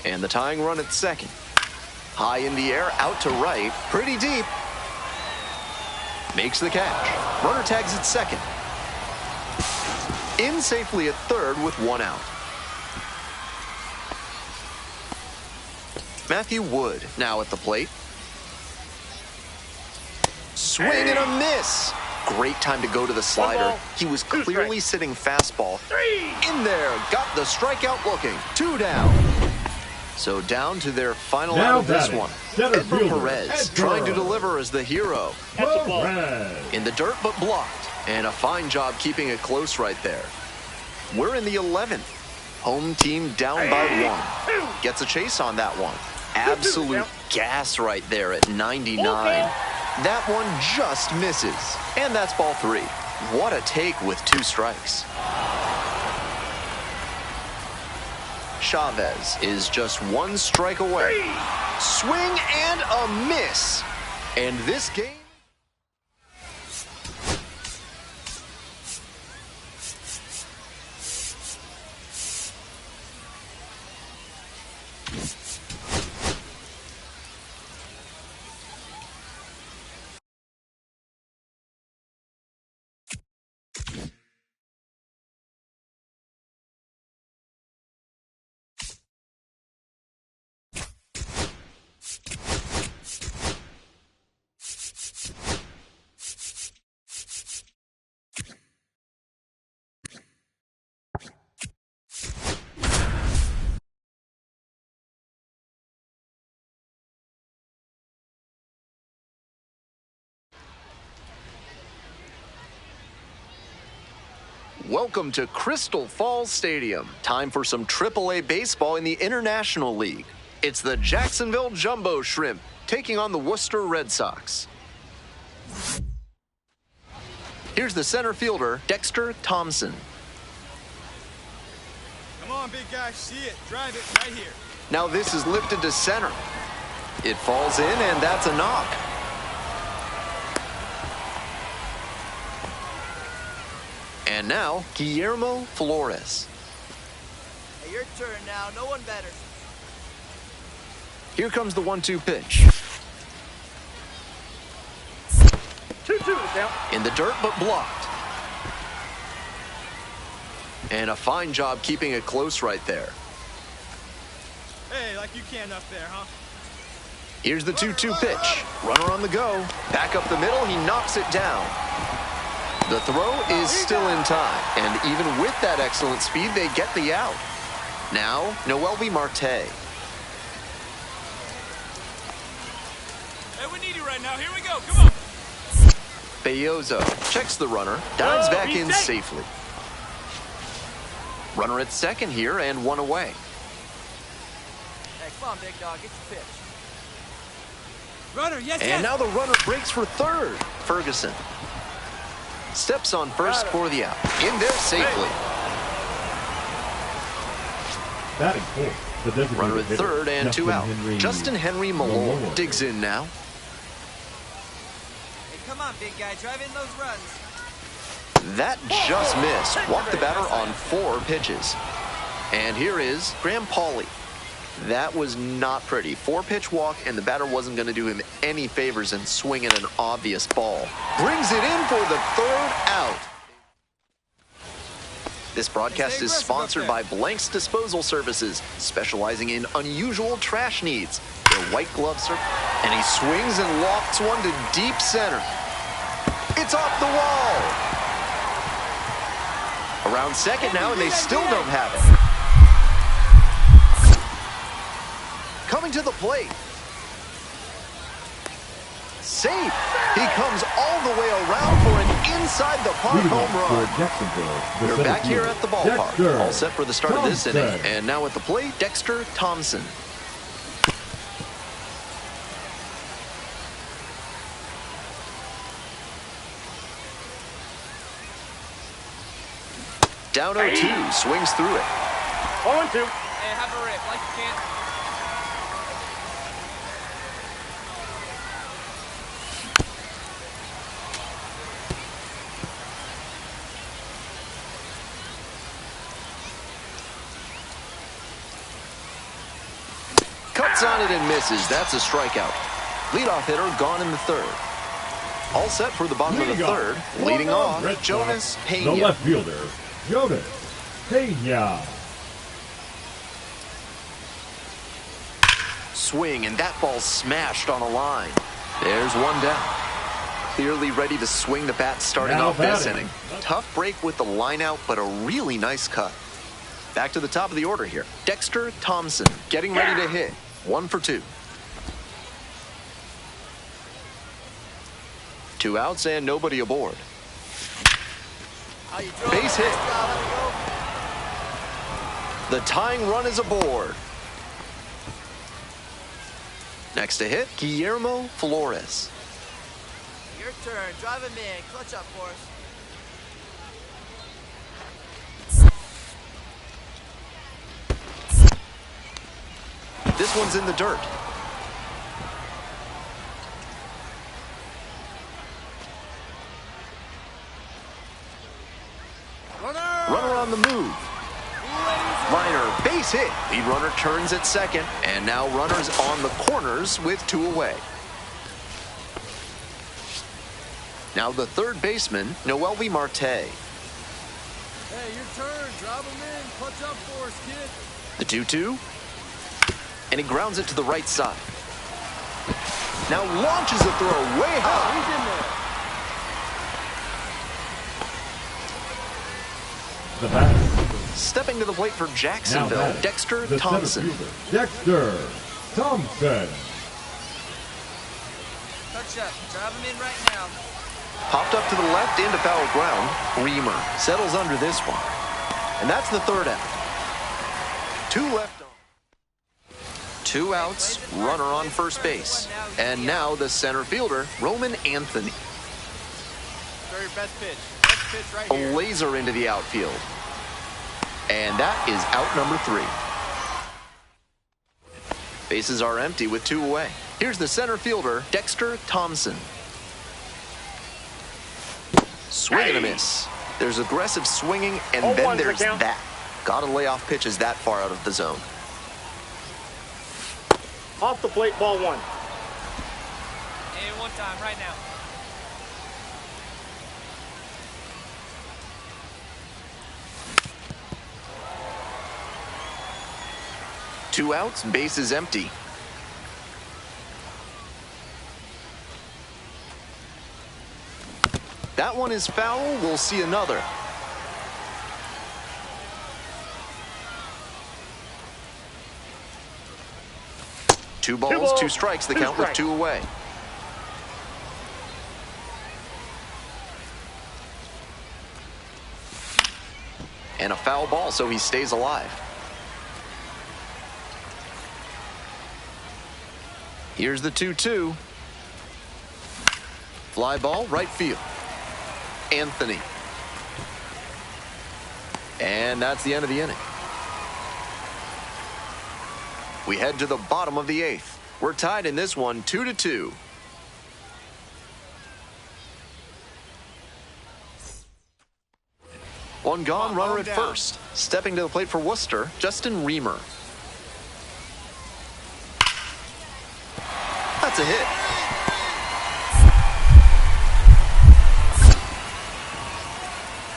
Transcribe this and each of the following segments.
And the tying run at second. High in the air, out to right, pretty deep. Makes the catch. Runner tags at second. In safely at third with one out. Matthew Wood now at the plate. Swing and a miss. Great time to go to the slider. He was clearly sitting fastball. In there, got the strikeout looking. 2 down. So down to their final out of this one. Edgar Perez trying to deliver as the hero. In the dirt but blocked. And a fine job keeping it close right there. We're in the 11th. Home team down by 1. Gets a chase on that one. Absolute gas right there at 99. That one just misses. And that's ball 3. What a take with 2 strikes. Chavez is just 1 strike away. Swing and a miss. And this game... Welcome to Crystal Falls Stadium. Time for some AAA baseball in the International League. It's the Jacksonville Jumbo Shrimp taking on the Worcester Red Sox. Here's the center fielder, Dexter Thompson. Come on, big guy, see it. Drive it right here. Now this is lifted to center. It falls in, and that's a knock. And now, Guillermo Flores. Hey, your turn now. No one better. Here comes the 1-2 pitch. 2-2 down. In the dirt, but blocked. And a fine job keeping it close right there. Hey, like you can up there, huh? Here's the 2-2 pitch. Runner on the go. Back up the middle, he knocks it down. The throw is still in time, and even with that excellent speed, they get the out. Now, Noelvi Marte. Hey, we need you right now. Here we go. Come on. Belloso checks the runner, dives back in safely. Runner at second here, and 1 away. Hey, come on, big dog. Get your pitch. Runner, yes, And now the runner breaks for third. Ferguson steps on first for the out. In there safely. Batting fourth, the designated Runner at hitter, third and 2 out. Justin Henry Malone digs in now. Hey, come on, big guy. Drive in those runs. That just missed. Walked the batter on 4 pitches. And here is Graham Pauley. That was not pretty. 4-pitch walk, and the batter wasn't going to do him any favors in swinging an obvious ball. Brings it in for the 3rd out. This broadcast is sponsored by Blank's Disposal Services, specializing in unusual trash needs. Their white glove service, and he swings and lofts one to deep center. It's off the wall. Around second now, and they still don't have it. Coming to the plate. Safe. He comes all the way around for an inside the park home run. We're back here at the ballpark. All set for the start of this inning. And now at the plate, Dexter Thompson. Down 0-2, swings through it. 0-2. Hey, have a rip like you can. Hits on it and misses. That's a strikeout. Leadoff hitter gone in the third. All set for the bottom of the third. Leading off, Jonas Pena. The left fielder, Jonas Pena. Swing, and that ball smashed on a line. There's one down. Clearly ready to swing the bat starting off this inning. Tough break with the line out, but a really nice cut. Back to the top of the order here. Dexter Thompson getting ready to hit. 1 for 2. 2 outs and nobody aboard. Base hit. The tying run is aboard. Next to hit, Guillermo Flores. Your turn. Drive him in. Clutch up for us. This one's in the dirt. Runner on the move. Liner, base hit. Lead runner turns at second, and now runners on the corners with 2 away. Now the third baseman, Noelvi Marte. Hey, your turn. Drive him in. Clutch up for us, kid. The 2-2. And he grounds it to the right side. Now launches a throw way high. He's in there. The batter. Stepping to the plate for Jacksonville, Dexter Thompson. Dexter Thompson. Clutch up. Drive him in right now. Popped up to the left into foul ground. Reamer settles under this one. And that's the third out. 2 left on. 2 outs, runner on first base. And now the center fielder, Roman Anthony. Throw your best pitch. Best pitch right here. A laser into the outfield. And that is out number 3. Bases are empty with 2 away. Here's the center fielder, Dexter Thompson. Swing and a miss. There's aggressive swinging, and then there's that. Gotta lay off pitches that far out of the zone. Off the plate, ball 1. And one time, right now. Two outs, bases empty. That one is foul. We'll see another. Two balls, 2 strikes. The count with 2 away. And a foul ball, so he stays alive. Here's the 2-2. Fly ball, right field. Anthony. And that's the end of the inning. We head to the bottom of the 8th. We're tied in this one, 2-2. One gone, runner at first. Stepping to the plate for Worcester, Justin Reamer. That's a hit.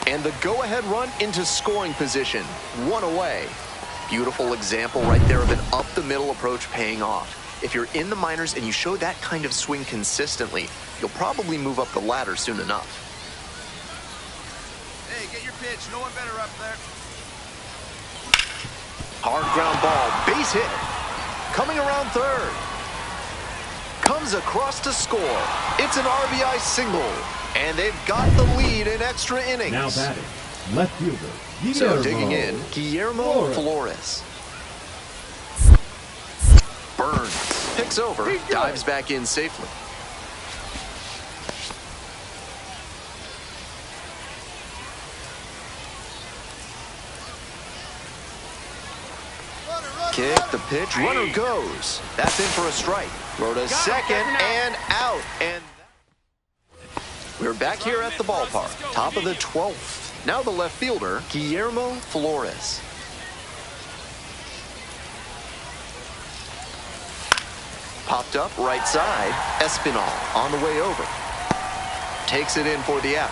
And the go-ahead run into scoring position. 1 away. Beautiful example right there of an up-the-middle approach paying off. If you're in the minors and you show that kind of swing consistently, you'll probably move up the ladder soon enough. Hey, get your pitch. No one better up there. Hard ground ball, base hit. Coming around third. Comes across to score. It's an RBI single. And they've got the lead in extra innings. Now batting, left fielder, So digging in, Guillermo Flores. Burns, picks over, dives back in safely. Kick, the pitch, runner goes. That's in for a strike. Throw to second and out. And we're back here at the ballpark, top of the 12th. Now the left fielder, Guillermo Flores. Popped up right side. Espinal on the way over. Takes it in for the out.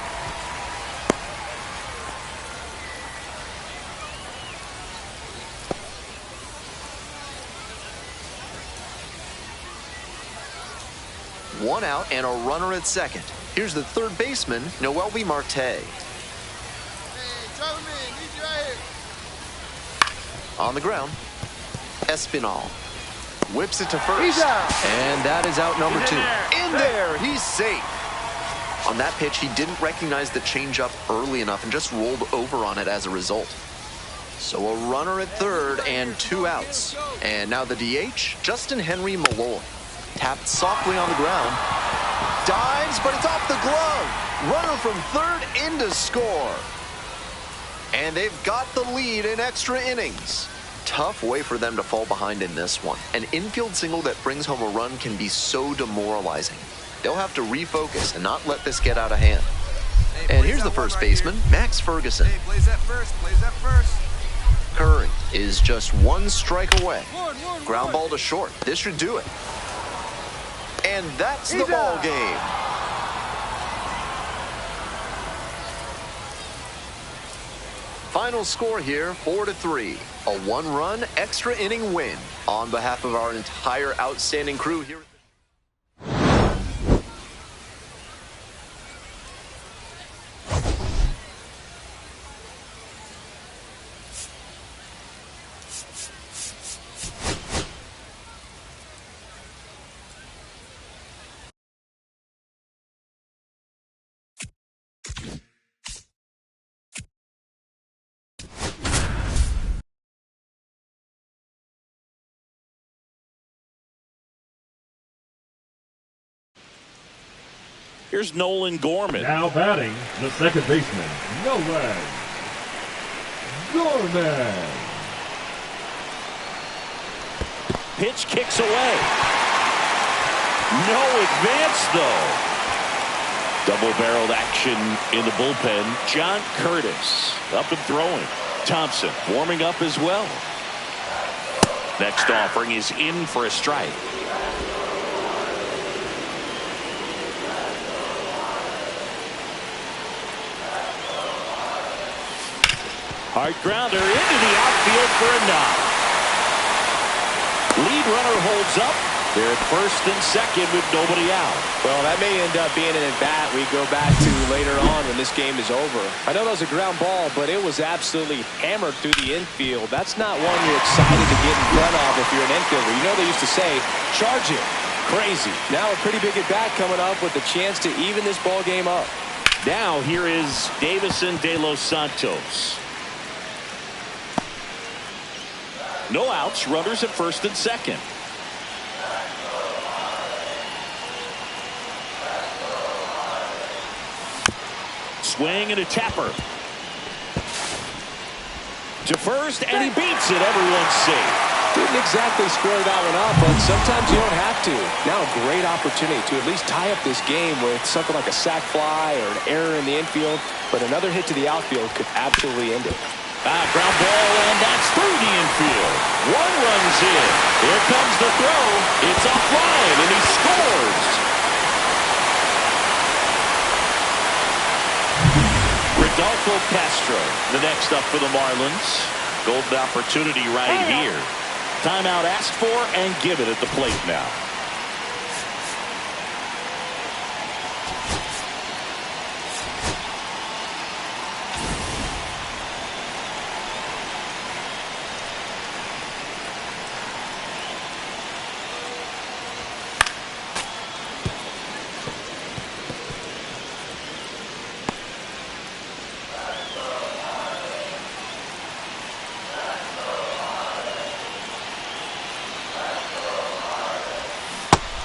One out and a runner at second. Here's the third baseman, MLB Marte. Hey, drive him in. He's right here. On the ground, Espinal whips it to first. He's out. And that is out number two. there. In there, he's safe. On that pitch, he didn't recognize the changeup early enough and just rolled over on it as a result. So a runner at third and 2 outs. And now the DH, Justin Henry Malloy. Tapped softly on the ground. Dives, but it's off the glove. Runner from third in to score. And they've got the lead in extra innings. Tough way for them to fall behind in this one. An infield single that brings home a run can be so demoralizing. They'll have to refocus and not let this get out of hand. And here's the first baseman, Max Ferguson. Hey, plays that first. Plays that first. Curry is just 1 strike away. Ground ball to short. This should do it. And that's the ball game. Final score here, 4-3. A 1-run extra inning win. On behalf of our entire outstanding crew here. Here's Nolan Gorman. Now batting, the second baseman, Nolan Gorman. Pitch kicks away. No advance, though. Double-barreled action in the bullpen. John Curtis up and throwing. Thompson warming up as well. Next offering is in for a strike. Hard grounder into the outfield for a knock. Lead runner holds up. They're at first and second with nobody out. Well, that may end up being an at-bat we go back to later on when this game is over. I know that was a ground ball, but it was absolutely hammered through the infield. That's not one you're excited to get in front of if you're an infielder. You know they used to say, charge it. Crazy. Now a pretty big at-bat coming up with a chance to even this ball game up. Now here is Davison De Los Santos. No outs, runners at first and second. Swing and a tapper. To first, and he beats it. Everyone's safe. Didn't exactly square that one up, but sometimes you don't have to. Now a great opportunity to at least tie up this game with something like a sac fly or an error in the infield, but another hit to the outfield could absolutely end it. Ground ball, and that's through the infield. One runs in. Here comes the throw. It's offline, and he scores. Rodolfo Castro, the next up for the Marlins. Golden opportunity right here. Timeout asked for and given at the plate now.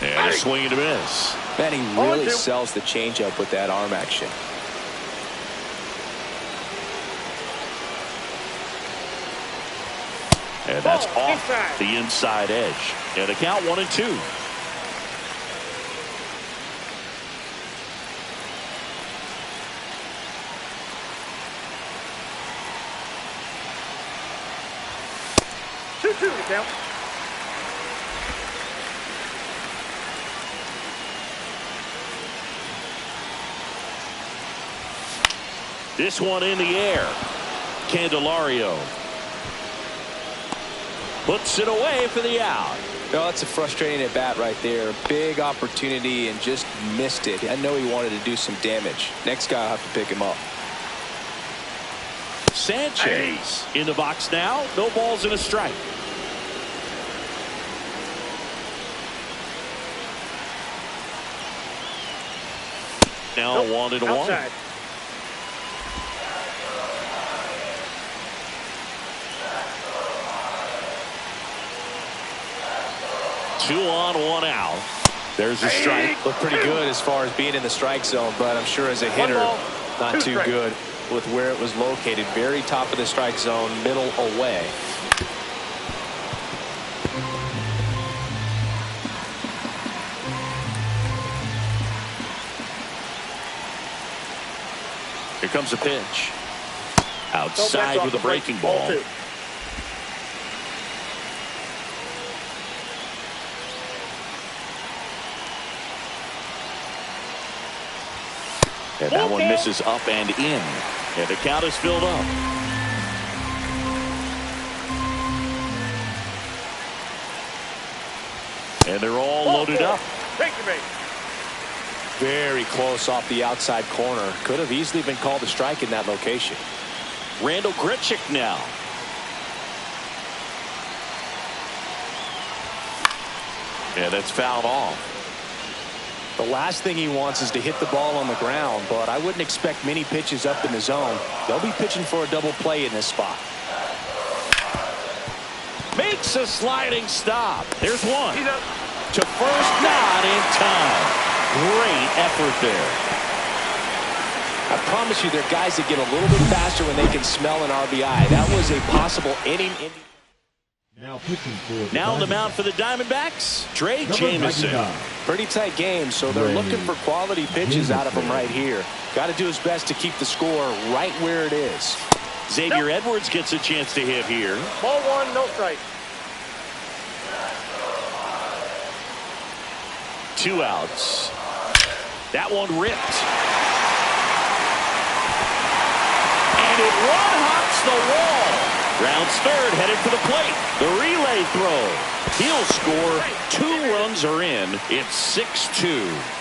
And a swing and a miss. Man, he really sells the changeup with that arm action. And that's off the inside edge. And a count 1-2. This one in the air. Candelario puts it away for the out. No, that's a frustrating at bat right there. Big opportunity and just missed it. I know he wanted to do some damage. Next guy will have to pick him up. Sanchez in the box now. No balls and a strike. Now 1-1. Outside. Two on, one out. There's a strike. Looked pretty good as far as being in the strike zone, but I'm sure as a hitter, not too good with where it was located. Very top of the strike zone, middle away. Here comes a pitch. Outside with a breaking ball. And that one misses up and in. And the count is filled up. And they're all loaded up. Very close off the outside corner. Could have easily been called a strike in that location. Randall Grichuk now. And that's fouled off. The last thing he wants is to hit the ball on the ground, but I wouldn't expect many pitches up in the zone. They'll be pitching for a double play in this spot. Makes a sliding stop. There's one. To first, not in time. Great effort there. I promise you, there are guys that get a little bit faster when they can smell an RBI. That was a possible inning. Now pitching for Now on the mound for the Diamondbacks, Trey Jameson. Pretty tight game, so they're looking for quality pitches out of him right here. Got to do his best to keep the score right where it is. Xavier Edwards gets a chance to hit here. Ball one, no strike. 2 outs. That one ripped. And it one-hops the wall. Rounds third, headed for the plate. The relay throw. He'll score. 2 runs are in. It's 6-2.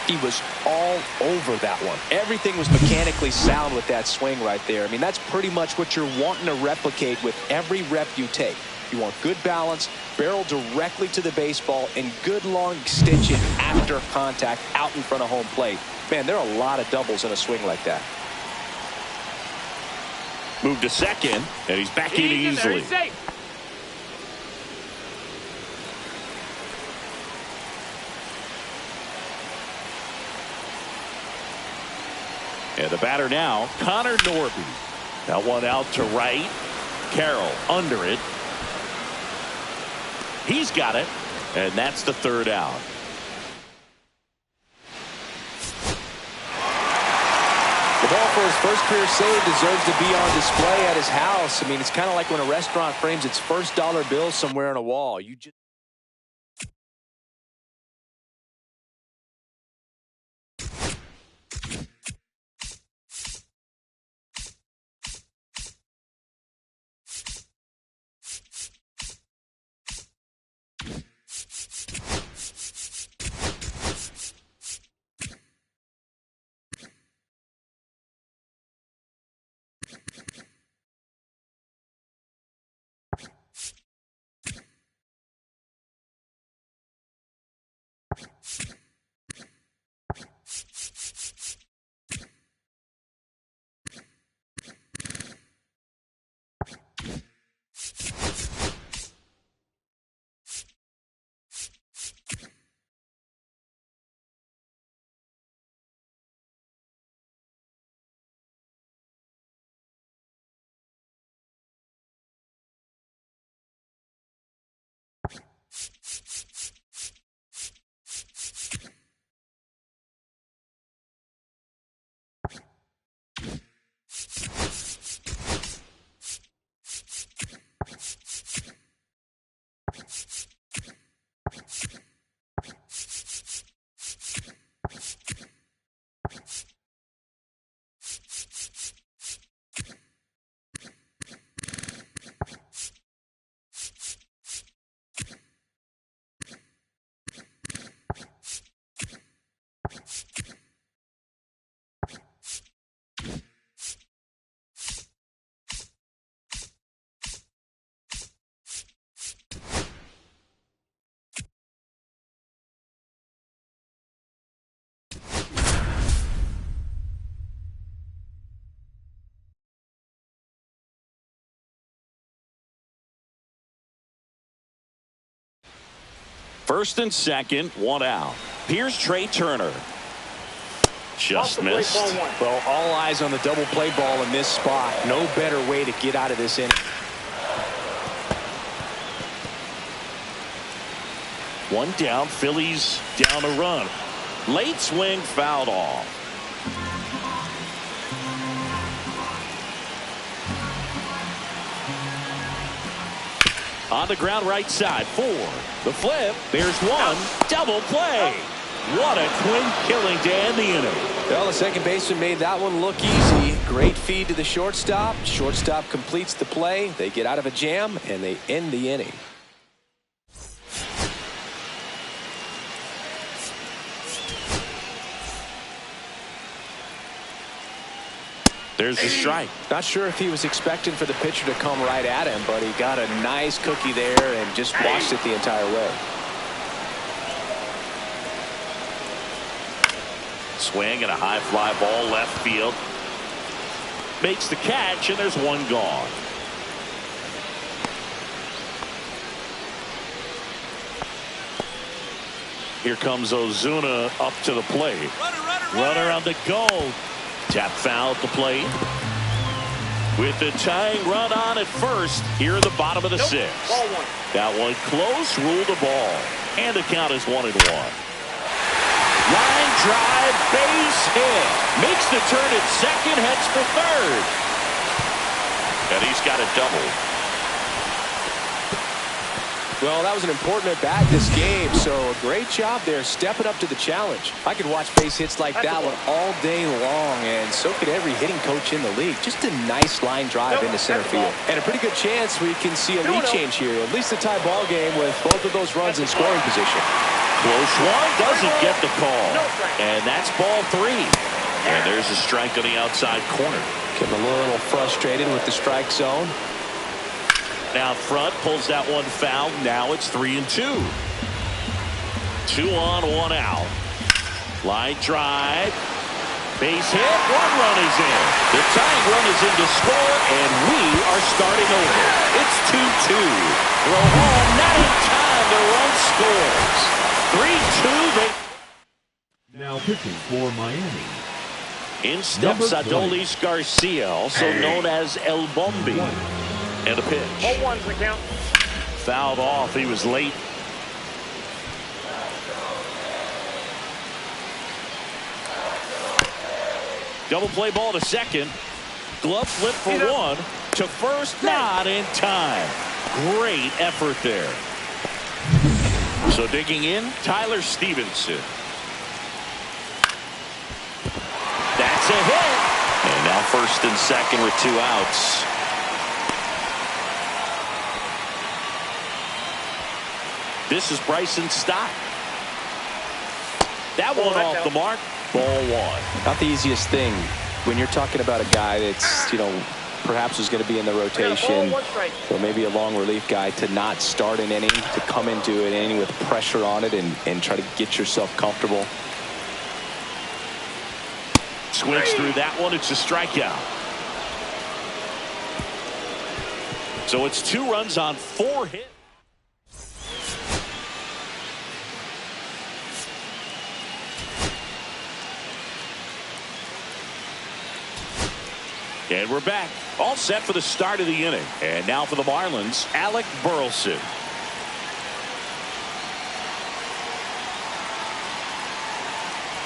He was all over that one. Everything was mechanically sound with that swing right there. I mean, that's pretty much what you're wanting to replicate with every rep you take. You want good balance, barrel directly to the baseball, and good long extension after contact out in front of home plate. Man, there are a lot of doubles in a swing like that. Moved to second, and he's back in easily. And the batter now, Connor Norby. That one out to right. Carroll under it. He's got it, and that's the 3rd out. The ball for his first career save deserves to be on display at his house. I mean, it's kind of like when a restaurant frames its first dollar bill somewhere on a wall. You just First and second, one out. Here's Trey Turner. Just missed. Well, all eyes on the double play ball in this spot. No better way to get out of this inning. One down, Phillies down a run. Late swing, fouled off. On the ground, right side, 4. The flip, there's one. Double play. What a quick killing to end the inning. Well, the second baseman made that one look easy. Great feed to the shortstop. Shortstop completes the play. They get out of a jam, and they end the inning. There's the strike. Not sure if he was expecting for the pitcher to come right at him, but he got a nice cookie there and just watched it the entire way. Swing and a high fly ball left field. Makes the catch, and there's one gone. Here comes Ozuna up to the plate. Runner on the go. Tap foul at the plate. With the tying run on at first here in the bottom of the 6th. That one close, ruled the ball. And the count is 1-1. Line drive, base hit. Makes the turn at second, heads for third. And he's got a double. Well, that was an important at-bat this game, so a great job there stepping up to the challenge. I could watch base hits like that one all day long, and so could every hitting coach in the league. Just a nice line drive into center field. And a pretty good chance we can see a lead change here, at least a tie ball game with both of those runs in scoring position. Close one, doesn't get the call. And that's ball 3. And there's a strike on the outside corner. Getting a little frustrated with the strike zone. Out front, pulls that one foul. Now it's 3-2. 2 on, 1 out. Line drive. Base hit. 1 run is in. The tying run is in to score, and we are starting over. It's 2-2. Throw home, not in time. The run scores. 3-2. Now pitching for Miami. In steps Adolis Garcia, also known as El Bombi. And a pitch. 0-1's the count. Fouled off. He was late. Double play ball to second. Glove flip for 1. To first, not in time. Great effort there. So digging in, Tyler Stevenson. That's a hit. And now first and second with 2 outs. This is Bryson Stott. That one off the mark. Ball 1. Not the easiest thing when you're talking about a guy that's, perhaps is going to be in the rotation, or maybe a long relief guy, to not start an inning, to come into an inning with pressure on it and try to get yourself comfortable. Swings through that one. It's a strikeout. So it's 2 runs on 4 hits. And we're back. All set for the start of the inning. And now for the Marlins, Alec Burleson.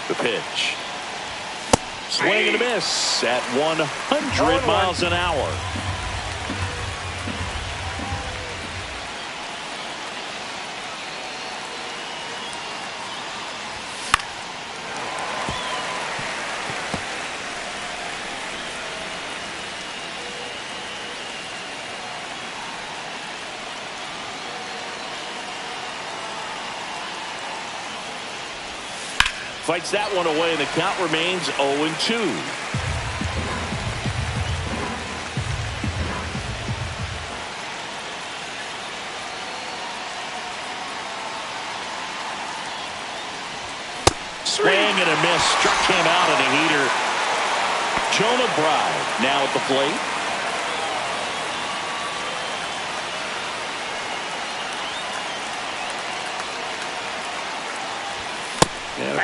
The pitch. Swing and a miss at 100 miles an hour. Fights that one away, and the count remains 0-2. Swing and a miss. Struck him out in a heater. Jonah Bride now at the plate.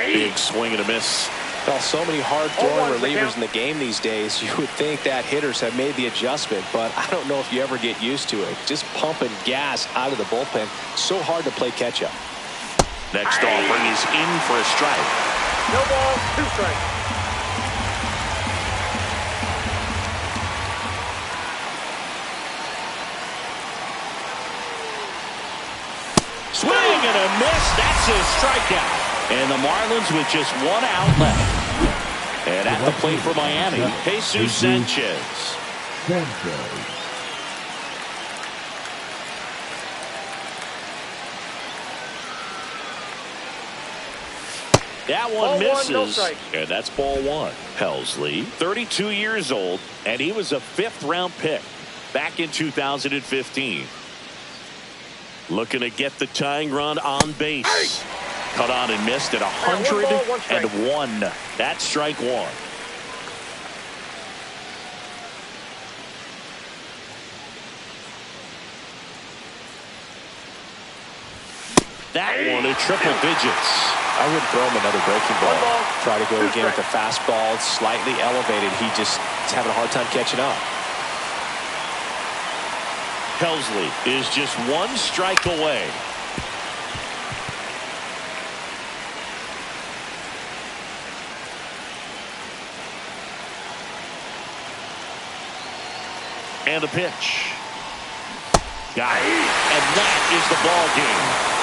Big swing and a miss. Well, so many hard-throwing relievers in the game these days. You would think that hitters have made the adjustment, but I don't know if you ever get used to it. Just pumping gas out of the bullpen. So hard to play catch-up. Next offering is in for a strike. No ball, 2 strikes. Swing and a miss. That's his strikeout. And the Marlins with just 1 out left. And at the plate for Miami, Jesus Sanchez. That one misses, no strike. and that's ball 1. Helsley, 32 years old, and he was a 5th-round pick back in 2015. Looking to get the tying run on base. Cut on and missed at 101. That's strike 1. That one at triple digits. I wouldn't throw him another breaking ball. Try to go again with the fastball slightly elevated. He's having a hard time catching up. Helsley is just 1 strike away. And a pitch. Got it. And that is the ball game.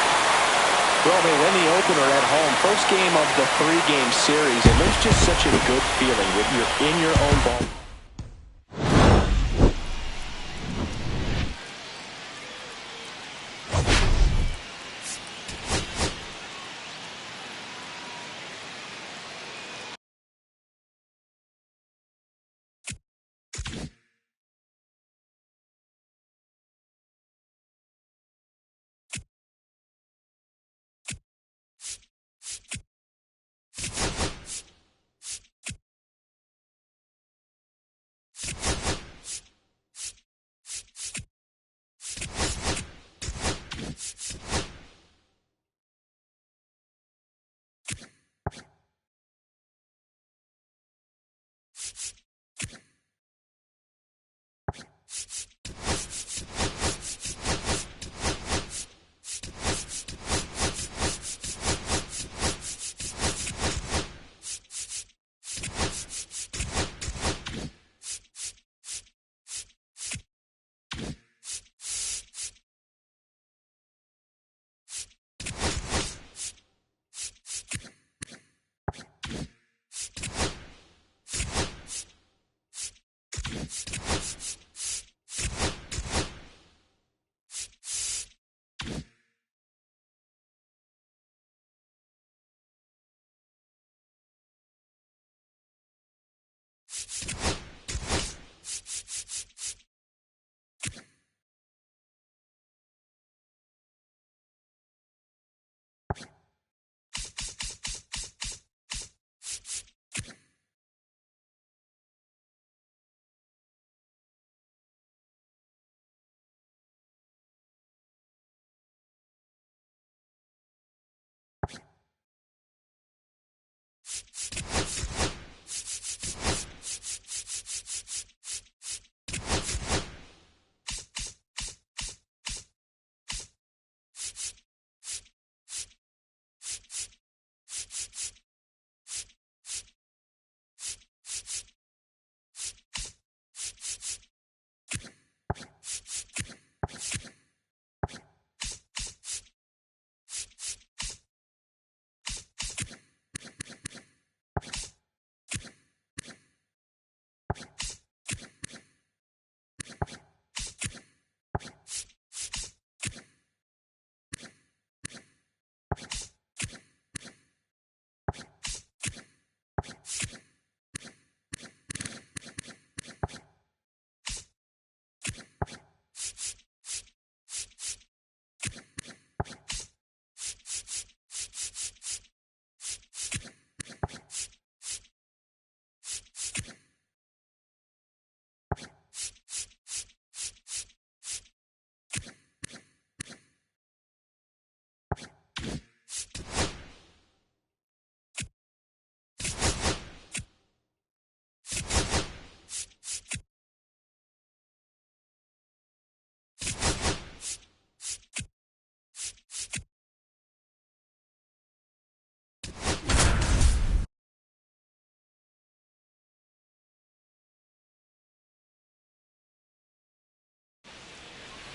Well, they win the opener at home. First game of the 3-game series, and there's just such a good feeling when you're in your own ball.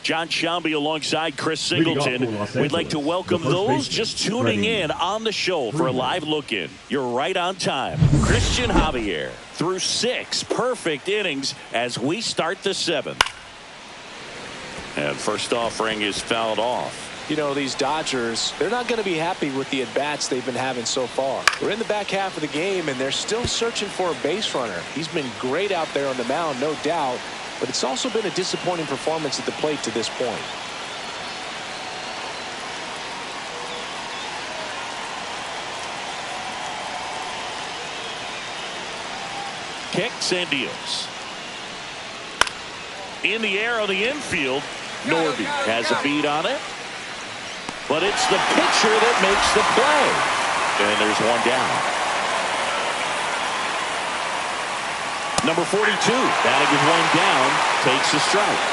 John Shelby alongside Chris Singleton. We'd like to welcome those just tuning in on the show for a live look-in. You're right on time. Christian Javier through 6 perfect innings as we start the 7th. And first offering is fouled off. You know, these Dodgers, they're not going to be happy with the at-bats they've been having so far. We're in the back half of the game, and they're still searching for a base runner. He's been great out there on the mound, no doubt, but it's also been a disappointing performance at the plate to this point. Kicks and deals. In the air on the infield, Norby has a beat on it. But it's the pitcher that makes the play. And there's one down. Number 42, batting with one down, takes a strike.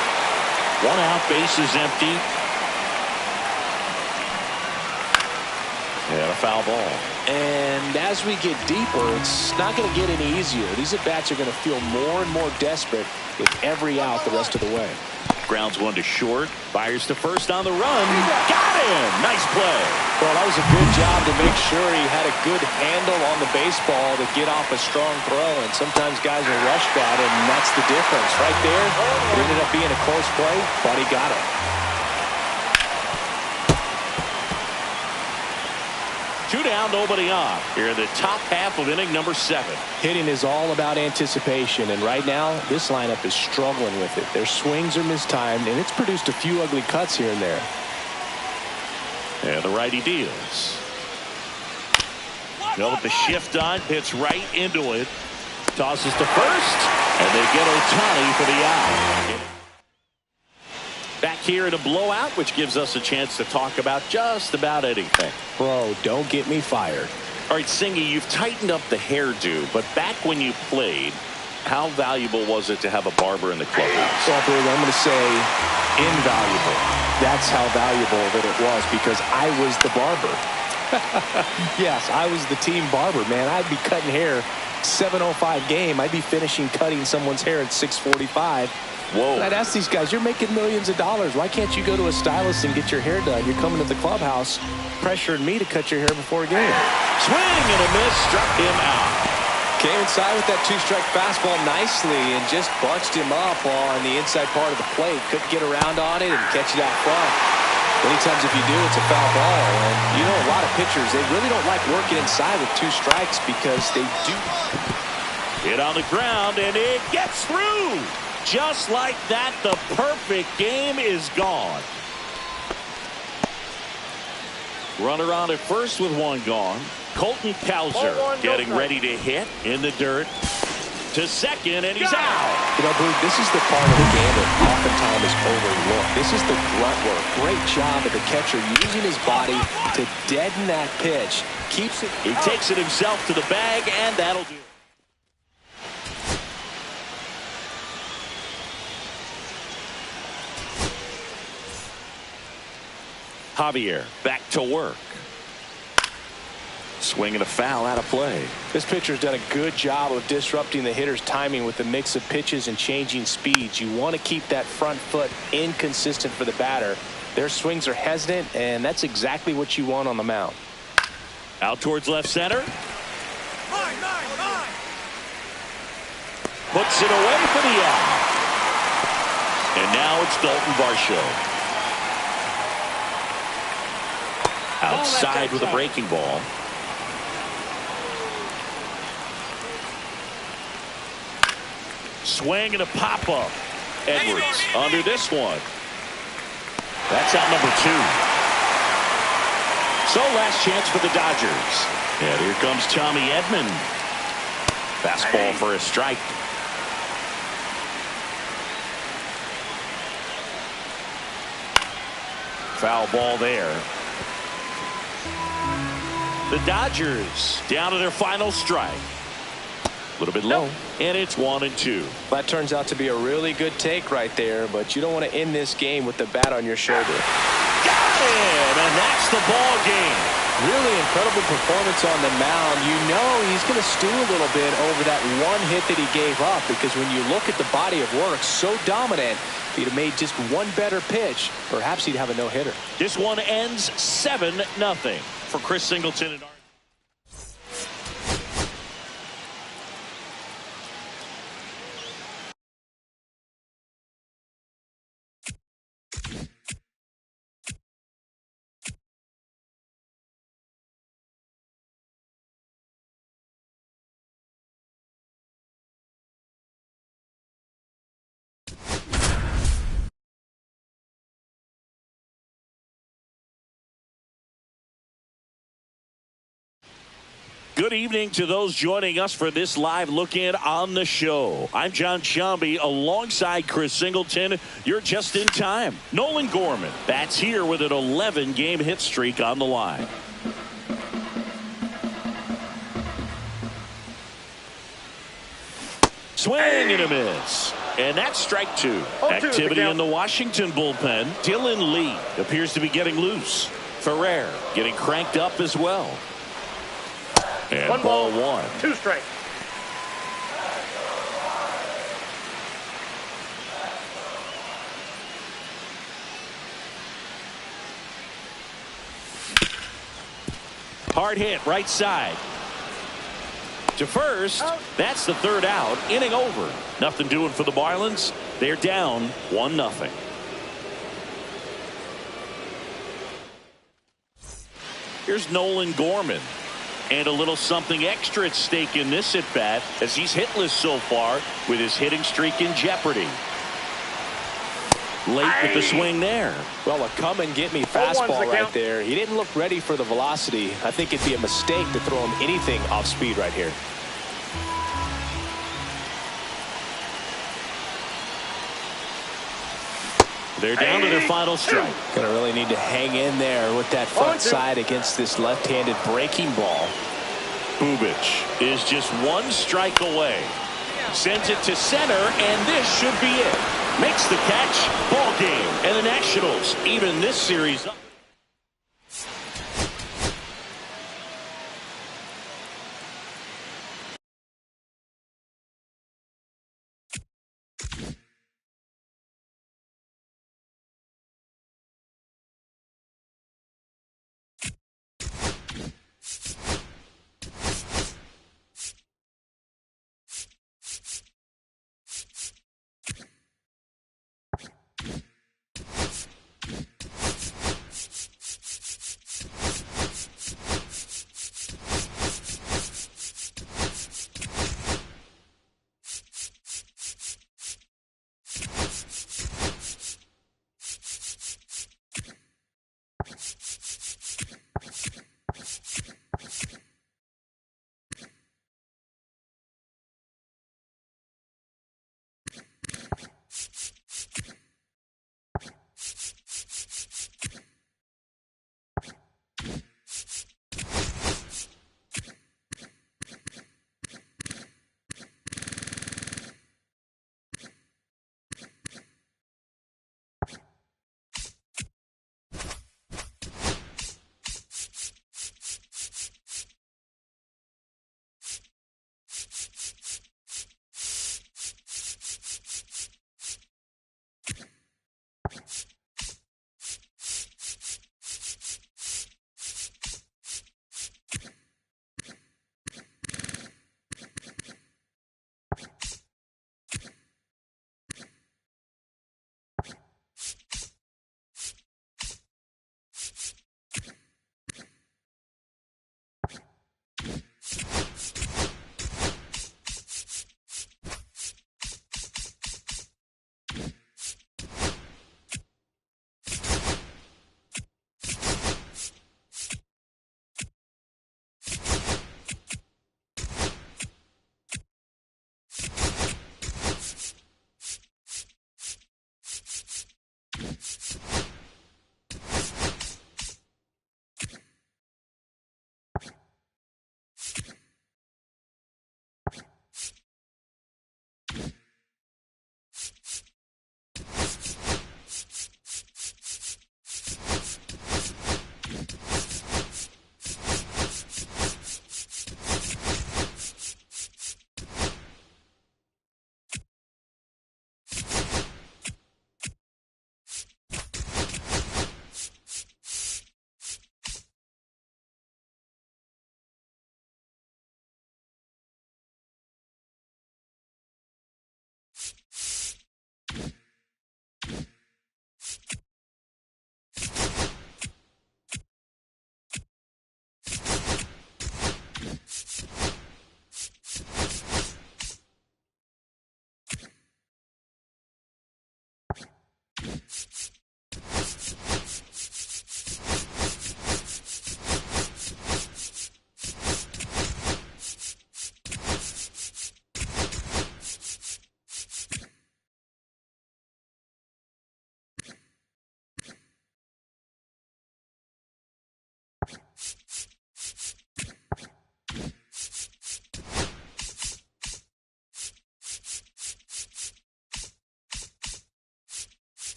1 out, base is empty. And a foul ball. And as we get deeper, it's not going to get any easier. These at-bats are going to feel more and more desperate with every out the rest of the way. Grounds one to short. Fires to first on the run. Got him! Nice play. Well, that was a good job to make sure he had a good handle on the baseball to get off a strong throw. And sometimes guys will rush that, and that's the difference. Right there, it ended up being a close play, but he got it. Two down, nobody on. Here in the top half of inning number 7. Hitting is all about anticipation, and right now this lineup is struggling with it. Their swings are mistimed, and it's produced a few ugly cuts here and there. And the righty deals. They'll let the shift on, hits right into it. Tosses to first, and they get Ohtani for the out. Back here in a blowout, which gives us a chance to talk about just about anything. Bro, don't get me fired. All right, Singy, you've tightened up the hairdo, but back when you played, how valuable was it to have a barber in the clubhouse? Well, Brig, I'm going to say invaluable. That's how valuable that it was, because I was the barber. Yes, I was the team barber, man. I'd be cutting hair 7:05 game. I'd be finishing cutting someone's hair at 6:45. Whoa. And I'd ask these guys, you're making millions of dollars. Why can't you go to a stylist and get your hair done? You're coming to the clubhouse pressuring me to cut your hair before a game. Swing and a miss, struck him out. Came inside with that 2-strike fastball nicely and just bunched him up on the inside part of the plate. Couldn't get around on it and catch it out front. Many times if you do, it's a foul ball. And you know, a lot of pitchers, they really don't like working inside with 2 strikes because they do. Hit on the ground, and it gets through. Just like that, the perfect game is gone. Runner on at first with 1 gone. Colton Cowser getting ready to hit in the dirt. To second, and he's out. You know, Blue, this is the part of the game that oftentimes is overlooked. This is the grunt work. Great job of the catcher using his body to deaden that pitch. Keeps it. He takes it himself to the bag, and that'll do it. Javier back to work. Swinging a foul out of play. This pitcher's done a good job of disrupting the hitter's timing with the mix of pitches and changing speeds. You want to keep that front foot inconsistent for the batter. Their swings are hesitant, and that's exactly what you want on the mound. Out towards left center. Puts it away for the out. And now it's Dalton Varsho. Outside with a breaking ball. Swing and a pop-up. Edwards under this one. That's out number 2. So last chance for the Dodgers. And here comes Tommy Edman. Fastball for a strike. Foul ball there. The Dodgers down to their final strike. A little bit low, and it's 1-2. That turns out to be a really good take right there, but you don't want to end this game with the bat on your shoulder. Got him, and that's the ball game. Really incredible performance on the mound. You know he's going to stew a little bit over that one hit that he gave up, because when you look at the body of work, so dominant, if he'd have made just one better pitch, perhaps he'd have a no-hitter. This one ends 7-0 for Chris Singleton and good evening to those joining us for this live look-in on the show. I'm John Shambi alongside Chris Singleton. You're just in time. Nolan Gorman bats here with an 11-game hit streak on the line. Swing and a miss. And that's strike 2. Activity in the Washington bullpen. Dylan Lee appears to be getting loose. Ferrer getting cranked up as well. And 1 ball, 1. 2 strikes. Hard hit right side. To first. That's the 3rd out. Inning over. Nothing doing for the Marlins. They're down 1-0. Here's Nolan Gorman. And a little something extra at stake in this at-bat, as he's hitless so far with his hitting streak in jeopardy. Late with the swing there. Well, a come-and-get-me fastball right there. He didn't look ready for the velocity. I think it'd be a mistake to throw him anything off speed right here. They're down to their final strike. Gonna really need to hang in there with that front side against this left-handed breaking ball. Bubic is just 1 strike away. Sends it to center, and this should be it. Makes the catch. Ball game. And the Nationals even this series up.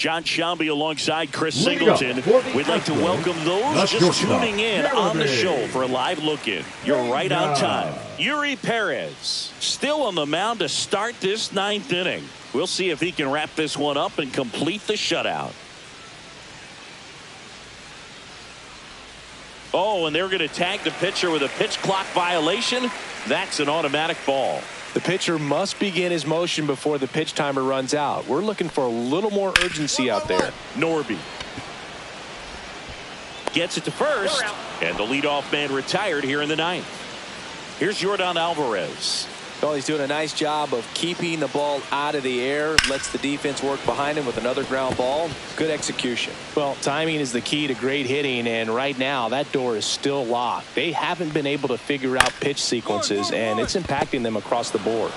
John Shelby alongside Chris Singleton. We'd like to welcome those just tuning in on the show for a live look-in. You're right on time. Yuri Perez still on the mound to start this 9th inning. We'll see if he can wrap this one up and complete the shutout. Oh, and they're going to tag the pitcher with a pitch clock violation. That's an automatic ball. The pitcher must begin his motion before the pitch timer runs out. We're looking for a little more urgency out there. Norby gets it to first, and the leadoff man retired here in the 9th. Here's Yordan Alvarez. Well, he's doing a nice job of keeping the ball out of the air. Lets the defense work behind him with another ground ball. Good execution. Well, timing is the key to great hitting, and right now that door is still locked. They haven't been able to figure out pitch sequences, and it's impacting them across the board.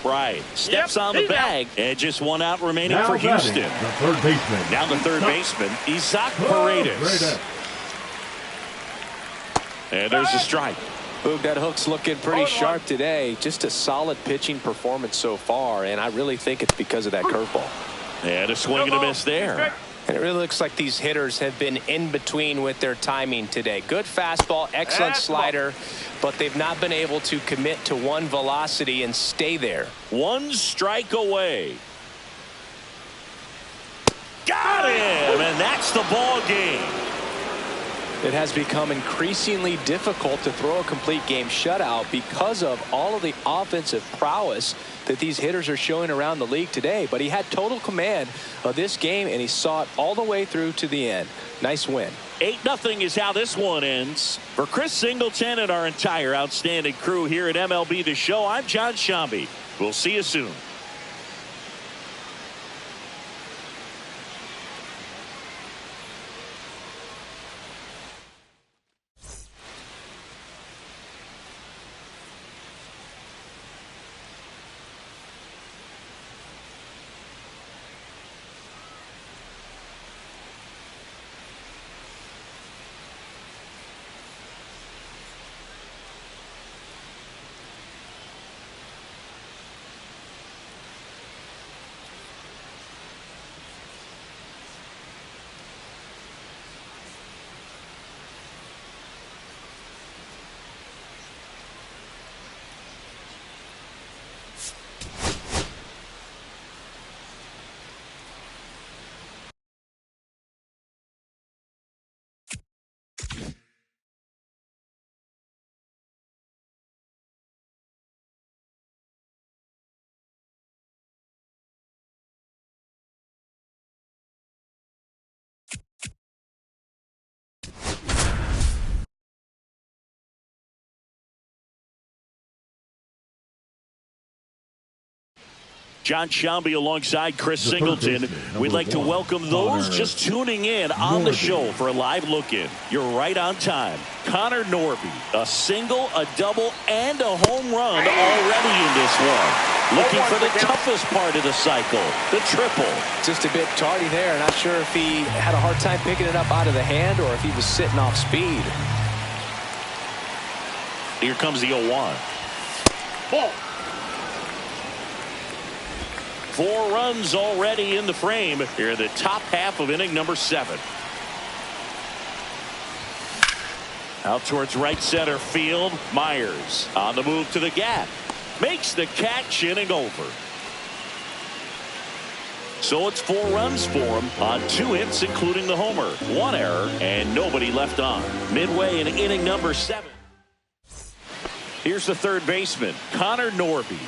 Right. Steps on the bag, and just one out remaining for Houston. The third baseman. Now the third baseman, Isaac Paredes. And there's a strike. Boog, that hook's looking pretty sharp today. Just a solid pitching performance so far, and I really think it's because of that curveball. And a swing and a miss there. And it really looks like these hitters have been in between with their timing today. Good fastball, excellent slider, but they've not been able to commit to one velocity and stay there. One strike away. Got him, and that's the ball game. It has become increasingly difficult to throw a complete game shutout because of all of the offensive prowess that these hitters are showing around the league today. But he had total command of this game, and he saw it all the way through to the end. Nice win. 8-0 is how this one ends. For Chris Singleton and our entire outstanding crew here at MLB The Show, I'm John Shelby. We'll see you soon. John Shelby alongside Chris Singleton. We'd like to welcome those just tuning in on the show for a live look-in. You're right on time. Connor Norby, a single, a double, and a home run already in this one. Looking for the toughest part of the cycle, the triple. Just a bit tardy there. Not sure if he had a hard time picking it up out of the hand or if he was sitting off speed. Here comes the 0-1. Ball. 4 runs already in the frame here in the top half of inning number 7. Out towards right center field. Myers on the move to the gap. Makes the catch, inning over. So it's 4 runs for him on 2 hits, including the homer. 1 error and nobody left on. Midway in inning number 7. Here's the third baseman, Connor Norby.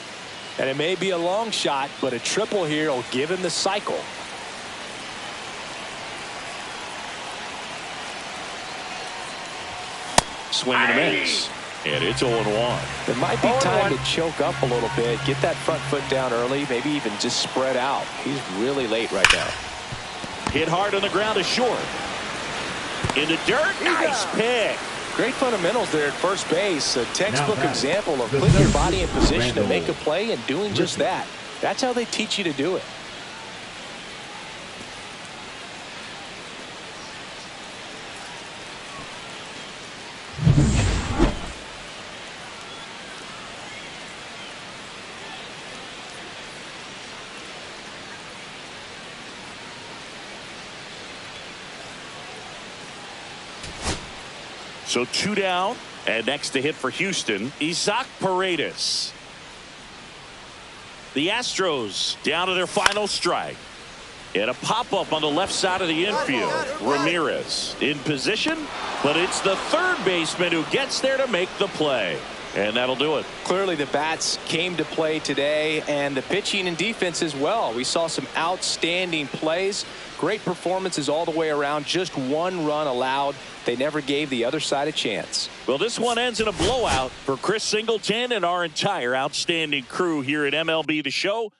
And it may be a long shot, but a triple here will give him the cycle. Swing and a miss. And it's 0-1. It might be time to choke up a little bit, get that front foot down early, maybe even just spread out. He's really late right now. Hit hard on the ground to short. In the dirt, nice pick. Great fundamentals there at first base. A textbook example of putting your body in position to make a play and doing just that. That's how they teach you to do it. So 2 down, and next to hit for Houston, Isaac Paredes. The Astros down to their final strike. And a pop-up on the left side of the infield. Ramirez in position, but it's the third baseman who gets there to make the play. And that'll do it. Clearly the bats came to play today, and the pitching and defense as well. We saw some outstanding plays. Great performances all the way around. Just 1 run allowed. They never gave the other side a chance. Well, this one ends in a blowout for Chris Singleton and our entire outstanding crew here at MLB The Show.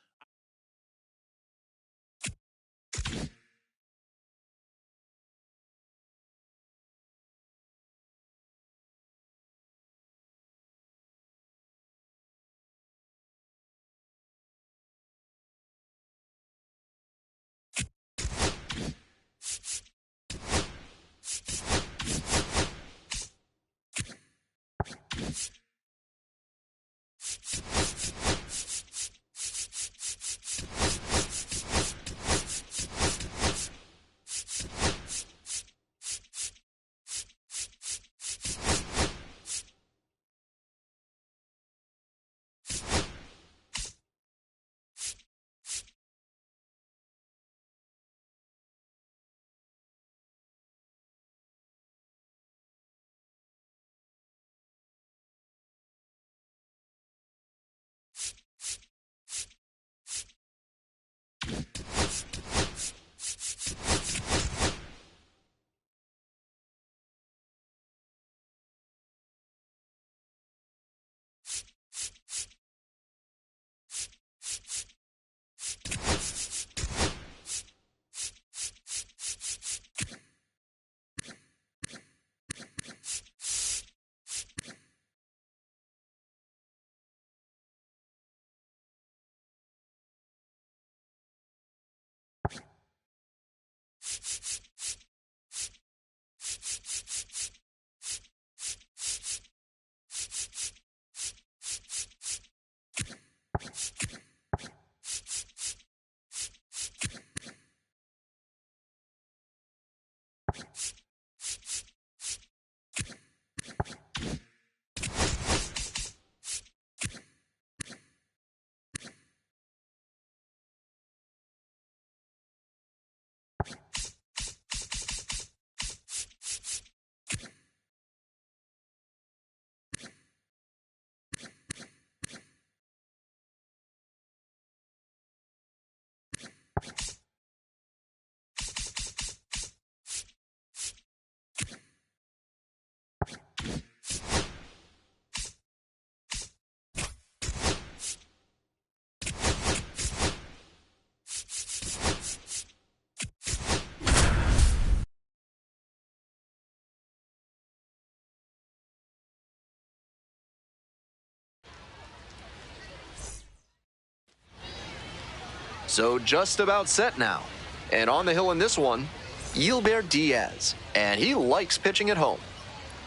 So just about set now. And on the hill in this one, Yilbert Diaz. And he likes pitching at home.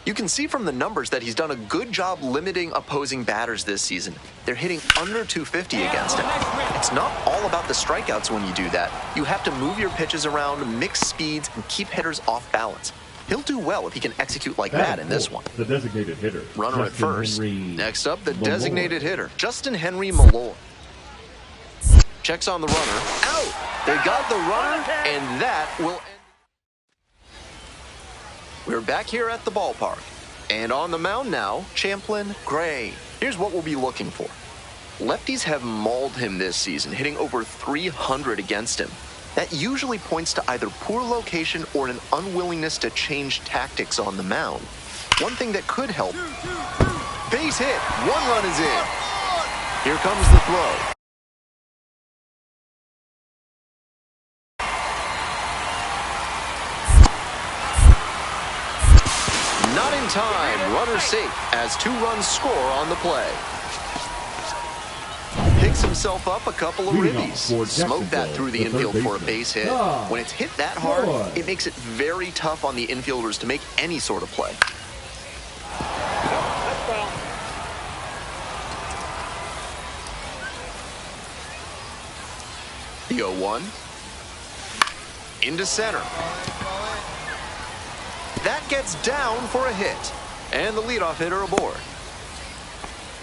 You can see from the numbers that he's done a good job limiting opposing batters this season. They're hitting under 250 against him. It's not all about the strikeouts when you do that. You have to move your pitches around, mix speeds, and keep hitters off balance. He'll do well if he can execute like that in this one. The designated hitter. Runner at first. Henry Next up, the Malloy. designated hitter, Justin Henry Malloy. Checks on the runner. Out! They got the runner, and that will end. We're back here at the ballpark. And on the mound now, Champlin Gray. Here's what we'll be looking for. Lefties have mauled him this season, hitting over 300 against him. That usually points to either poor location or an unwillingness to change tactics on the mound. One thing that could help. Base hit. 1 run is in. Here comes the throw. Not in time. Runner safe as 2 runs score on the play. Picks himself up a couple of ribbies. Smoked that through the infield for a base hit. When it's hit that hard, it makes it very tough on the infielders to make any sort of play. The 0-1. Into center. That gets down for a hit. And the leadoff hitter aboard.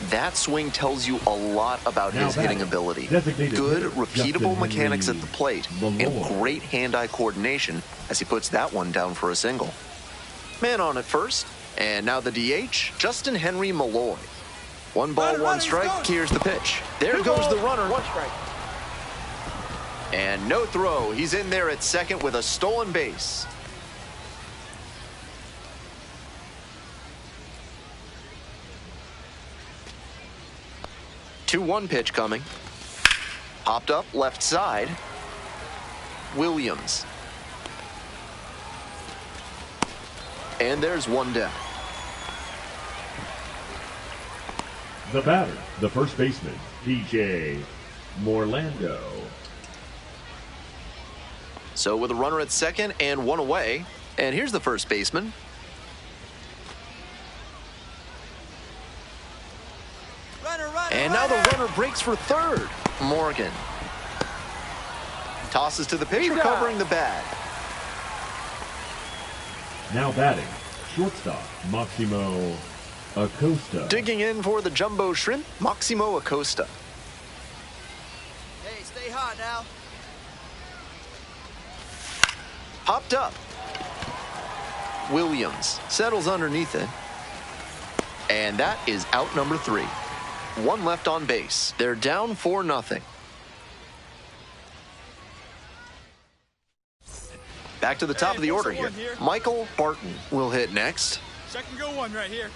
That swing tells you a lot about his hitting ability. Good, repeatable mechanics at the plate and great hand-eye coordination as he puts that one down for a single. Man on at first. And now the DH, Justin Henry Malloy. 1 ball, 1 strike. Here's the pitch. There goes the runner. 1 strike. And no throw. He's in there at second with a stolen base. Two-one pitch coming. Popped up left side. Williams. And there's one down. The batter, the first baseman, DJ Morlando. So with a runner at second and 1 away, and here's the first baseman. And now the runner breaks for third. Morgan. Tosses to the pitcher, covering the bag. Now batting, shortstop, Maximo Acosta. Digging in for the jumbo shrimp, Maximo Acosta. Hey, stay hot now. Popped up. Williams settles underneath it. And that is out number 3. 1 left on base. They're down 4-0. Back to the top of the order here. Michael Barton will hit next. Second go one right here.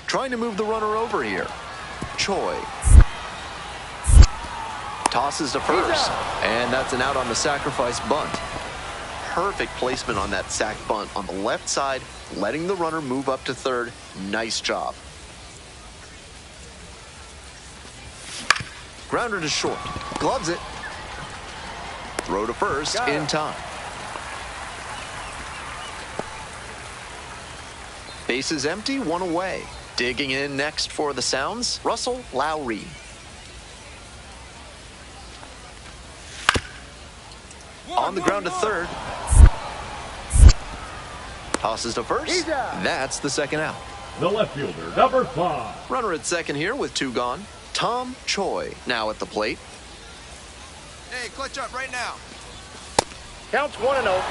Trying to move the runner over here. Choi. Tosses to first. And that's an out on the sacrifice bunt. Perfect placement on that sac bunt on the left side, letting the runner move up to third. Nice job. Grounder to short. Gloves it. Throw to first in time. Base is empty, 1 away. Digging in next for the Sounds, Russell Lowry. On the ground to third. Tosses to first. That's the second out. The left fielder, number 5. Runner at second here with 2 gone. Tom Choi now at the plate. Hey, clutch up right now. Counts 1-0.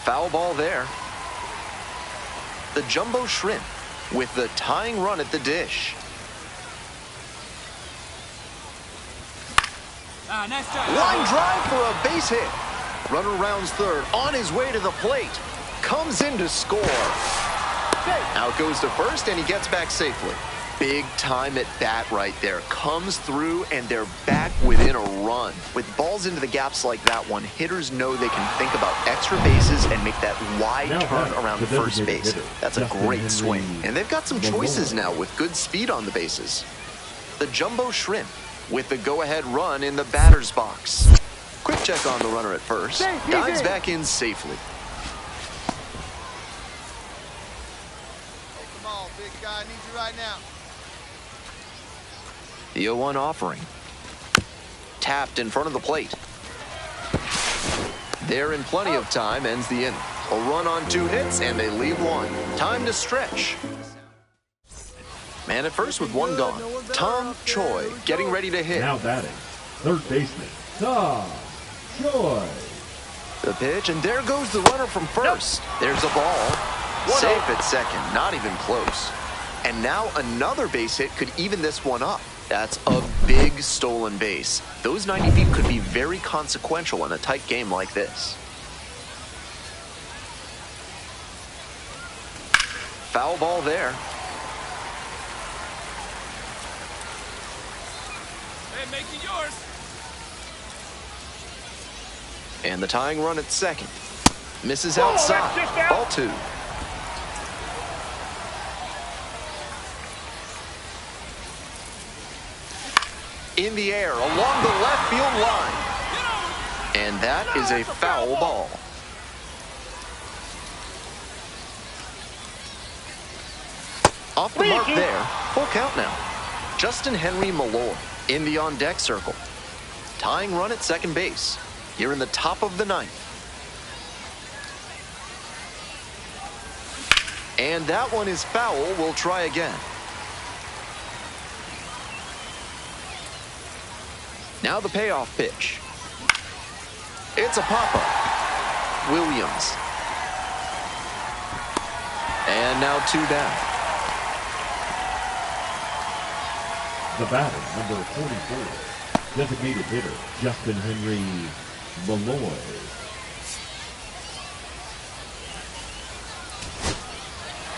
Foul ball there. The jumbo shrimp with the tying run at the dish. Nice job. Line drive for a base hit. Runner rounds third, on his way to the plate. Comes in to score. Out goes to first, and he gets back safely. Big time at bat right there. Comes through, and they're back within a run. With balls into the gaps like that one, hitters know they can think about extra bases and make that wide turn around first base. That's a great swing. And they've got some choices now with good speed on the bases. The jumbo shrimp with the go-ahead run in the batter's box. Quick check on the runner at first. Dives back in safely. Hey, come on, big guy. I need you right now. The 0-1 offering. Tapped in front of the plate. They're in plenty of time, ends the inning. A run on 2 hits, and they leave 1. Time to stretch. Man at first with 1 gone. Tom Choi getting ready to hit. Now batting, third baseman, Tom Choi. The pitch, and there goes the runner from first. There's a ball. Safe at second, not even close. And now another base hit could even this one up. That's a big stolen base. Those 90 feet could be very consequential in a tight game like this. Foul ball there. Hey, make it yours. And the tying run at second. Misses outside. Ball 2. In the air along the left field line. And that is a foul ball. Off the mark there. Full count now. Justin Henry Malloy in the on-deck circle. Tying run at second base. Here in the top of the ninth. And that one is foul. We'll try again. Now the payoff pitch. It's a pop-up. Williams. And now 2 down. The batter, number 44, designated hitter, Justin Henry Malloy.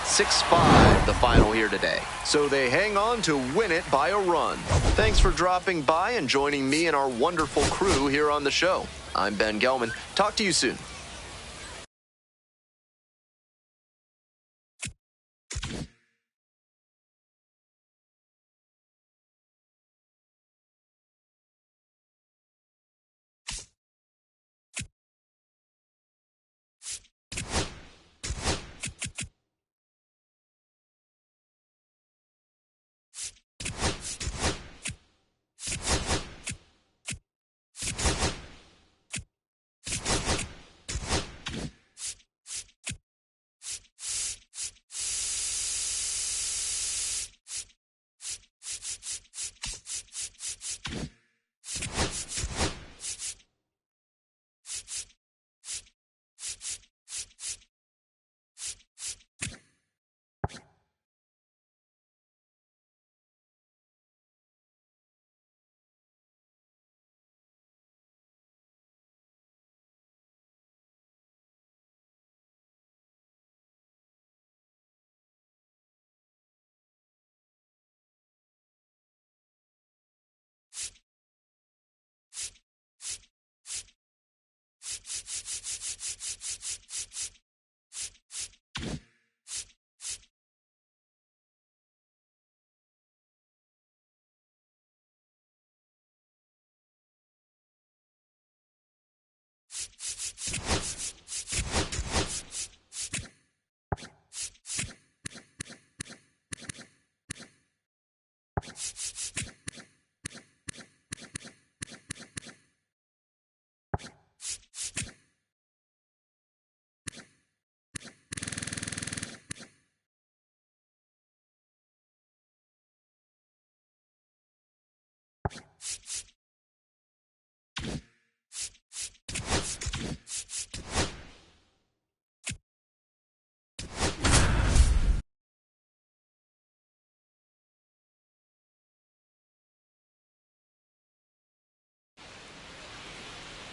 6-5 the final here today. So they hang on to win it by a run. Thanks for dropping by and joining me and our wonderful crew here on the show. I'm Ben Gelman. Talk to you soon.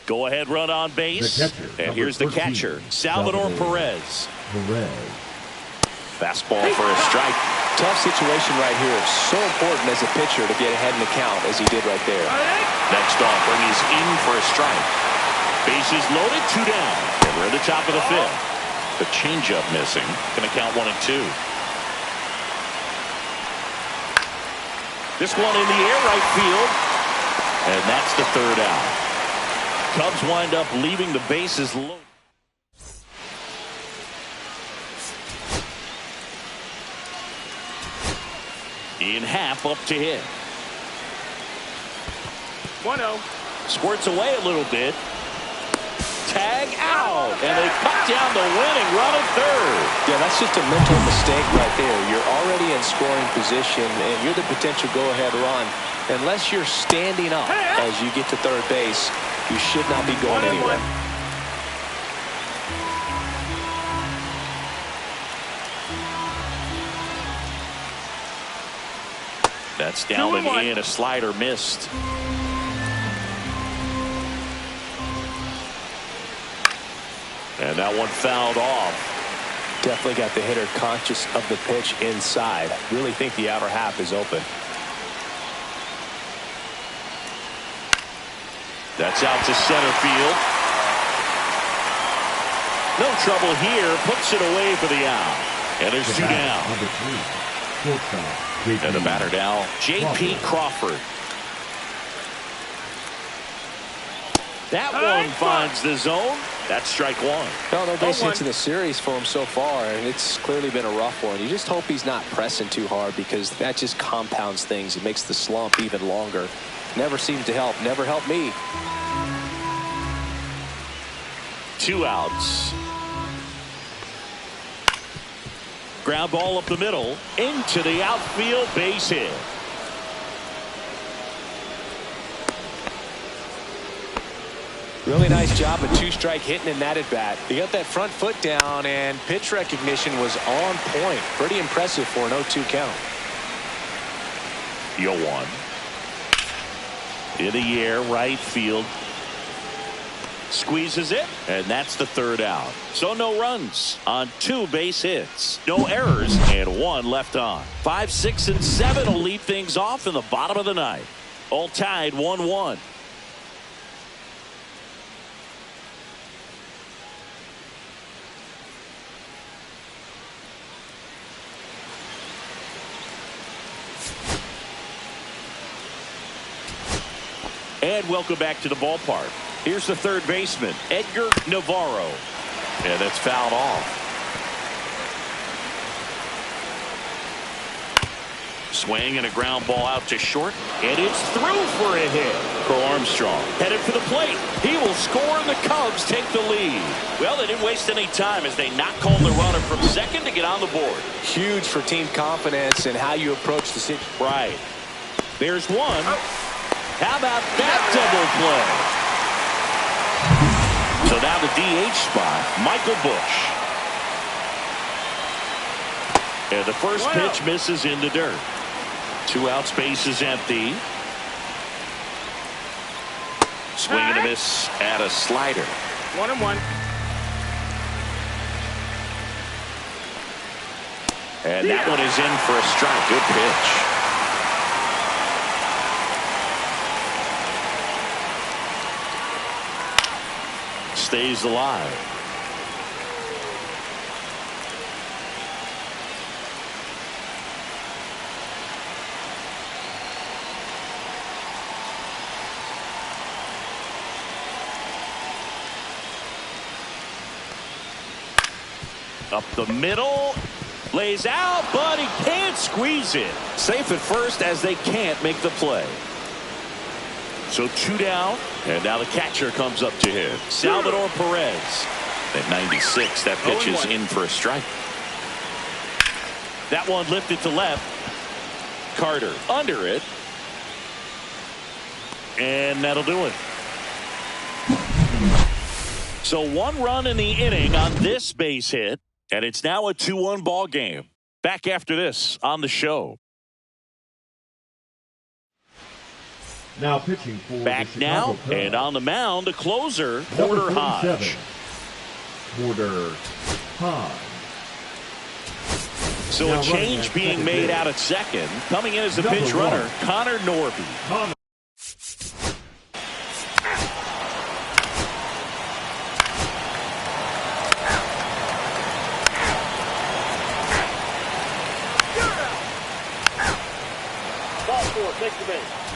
Go ahead run on base. And here's the catcher, Salvador Perez. Fastball for a strike. Tough situation right here. It's so important as a pitcher to get ahead in the count as he did right there. Next offering is in for a strike. Bases loaded, 2 down. And we're at the top of the 5th. The changeup missing. Going to count 1 and 2. This one in the air, right field. And that's the 3rd out. Cubs wind up leaving the bases loaded. In half, up to hit. 1-0. Squirts away a little bit. Tag out. And they cut down the winning run at 3rd. Yeah, that's just a mental mistake right there. You're already in scoring position, and you're the potential go-ahead run. Unless you're standing up as you get to 3rd base, you should not be going anywhere. That's down and in. A slider missed. And that one fouled off. Definitely got the hitter conscious of the pitch inside. Really think the outer half is open. That's out to center field. No trouble here. Puts it away for the out. And there's 2 down. And the batter now, J.P. Crawford. That one finds the zone. That's strike one. No base hits in the series for him so far, and it's clearly been a rough one. You just hope he's not pressing too hard, because that just compounds things. It makes the slump even longer. Never seemed to help. Never helped me. 2 outs. Ground ball up the middle into the outfield, base hit. Really nice job of 2-strike hitting in that at bat. He got that front foot down, and pitch recognition was on point. Pretty impressive for an 0-2 count. 0-1. In the air, right field. Squeezes it, and that's the 3rd out. So no runs on 2 base hits. No errors, and 1 left on. 5, 6, and 7 will lead things off in the bottom of the 9th. All tied 1-1. And welcome back to the ballpark. Here's the 3rd baseman, Edgar Navarro. And that's fouled off. Swing and a ground ball out to short. And it's through for a hit. Crow Armstrong headed for the plate. He will score, and the Cubs take the lead. Well, they didn't waste any time as they knocked home the runner from second to get on the board. Huge for team confidence and how you approach the situation. Right. There's one. How about that double play? So now the DH spot, Michael Busch. And the first pitch misses in the dirt. 2 outs, base is empty. Swing and a miss at a slider. 1-1. And that one is in for a strike. Good pitch. Stays alive. Up the middle, lays out, but he can't squeeze it. Safe at first as they can't make the play. So 2 down, and now the catcher comes up to him, Salvador Perez. At 96, that pitch is in for a strike. That one lifted to left. Carter under it. And that'll do it. So 1 run in the inning on this base hit, and it's now a 2-1 ball game. Back after this on the show. Now pitching for back the now, Chicago and on the mound, the closer, Number Porter Hodge. Porter Hodge. So now a change being made out at second. Coming in as the pinch runner, Connor Norby. Ball 4, take the base.